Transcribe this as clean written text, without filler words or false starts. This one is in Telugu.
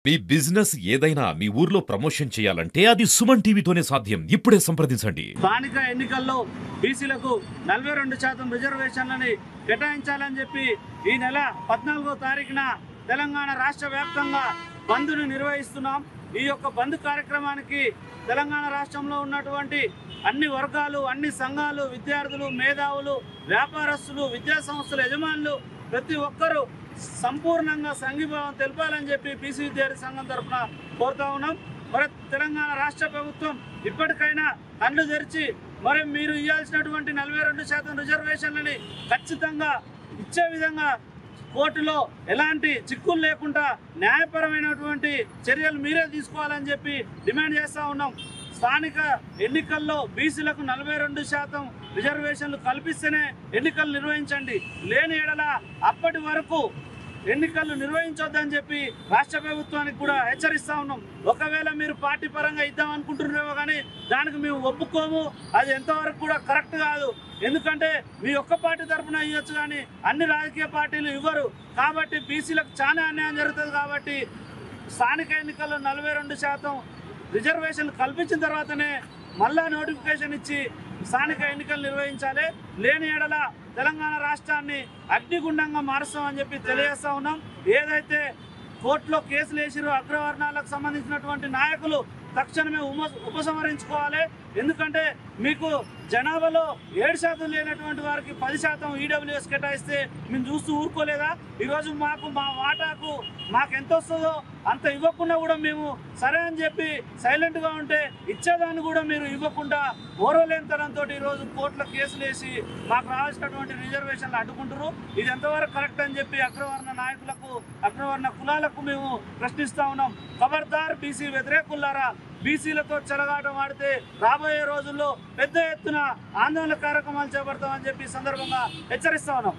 మీ బిజినెస్ ఏదైనా మీ ఊర్లో ప్రమోషన్ చేయాలంటే అది సుమన్ టీవీతోనే సాధ్యం. ఇప్పుడే సంప్రదించండి. స్థానిక ఎన్నికల్లో బీసీలకు 42% రిజర్వేషన్లని కేటాయించాలని చెప్పి ఈ నెల 14వ తారీఖున తెలంగాణ రాష్ట్ర వ్యాప్తంగా బంద్ను నిర్వహిస్తున్నాం. ఈ యొక్క బంద్ కార్యక్రమానికి తెలంగాణ రాష్ట్రంలో ఉన్నటువంటి అన్ని వర్గాలు, అన్ని సంఘాలు, విద్యార్థులు, మేధావులు, వ్యాపారస్తులు, విద్యా సంస్థల యజమానులు ప్రతి ఒక్కరూ సంపూర్ణంగా సంఘీభావం తెలపాలని చెప్పి బీసీ విద్యార్థి సంఘం తరఫున కోరుతా ఉన్నాం. మరి తెలంగాణ రాష్ట్ర ప్రభుత్వం ఇప్పటికైనా కళ్ళు తెరిచి మరి మీరు ఇవ్వాల్సినటువంటి 42% రిజర్వేషన్లని ఖచ్చితంగా ఇచ్చే విధంగా కోర్టులో ఎలాంటి చిక్కులు లేకుండా న్యాయపరమైనటువంటి చర్యలు మీరే తీసుకోవాలని చెప్పి డిమాండ్ చేస్తూ ఉన్నాం. స్థానిక ఎన్నికల్లో బీసీలకు 42% రిజర్వేషన్లు కల్పిస్తేనే ఎన్నికలు నిర్వహించండి, లేని ఎడల అప్పటి వరకు ఎన్నికలు నిర్వహించొద్దని చెప్పి రాష్ట్ర ప్రభుత్వానికి కూడా హెచ్చరిస్తా ఉన్నాం. ఒకవేళ మీరు పార్టీ పరంగా ఇద్దాం అనుకుంటున్నారేమో కానీ దానికి మేము ఒప్పుకోము. అది ఎంతవరకు కూడా కరెక్ట్ కాదు. ఎందుకంటే మీ ఒక్క పార్టీ తరఫున ఇవ్వచ్చు కానీ అన్ని రాజకీయ పార్టీలు ఇవ్వరు. కాబట్టి బీసీలకు చాలా అన్యాయం జరుగుతుంది. కాబట్టి స్థానిక ఎన్నికల్లో 42% రిజర్వేషన్లు కల్పించిన తర్వాతనే మళ్ళా నోటిఫికేషన్ ఇచ్చి స్థానిక ఎన్నికలు నిర్వహించాలి. లేని ఎడల తెలంగాణ రాష్ట్రాన్ని అగ్నిగుండంగా మారుస్తామని చెప్పి తెలియజేస్తా ఉన్నాం. ఏదైతే కోర్టులో కేసులు వేసిరో అగ్రవర్ణాలకు సంబంధించినటువంటి నాయకులు తక్షణమే ఉపసంహరించుకోవాలి. ఎందుకంటే మీకు జనాభాలో 7% లేనటువంటి వారికి 10% ఈడబ్ల్యూఎస్ కేటాయిస్తే మేము చూస్తూ ఊరుకోలేదా? ఈరోజు మా వాటాకు మాకు ఎంత వస్తుందో అంత ఇవ్వకుండా కూడా మేము సరే అని చెప్పి సైలెంట్గా ఉంటే ఇచ్చేదాన్ని కూడా మీరు ఇవ్వకుండా ఓరలేనితనంతో ఈరోజు కోర్టులో కేసులు వేసి మాకు రావాల్సినటువంటి రిజర్వేషన్లు అడ్డుకుంటారు. ఇది ఎంతవరకు కరెక్ట్ అని చెప్పి అగ్రవర్ణ నాయకులకు, అగ్రవర్ణ కులాలకు మేము ప్రశ్నిస్తా ఉన్నాం. ఖబర్దార్ బీసీ వ్యతిరేకులారా, బీసీలతో చెలగాటం ఆడితే రాబోయే రోజుల్లో పెద్ద ఎత్తున ఆందోళన కార్యక్రమాలు చేపడతామని చెప్పి సందర్భంగా హెచ్చరిస్తా ఉన్నాం.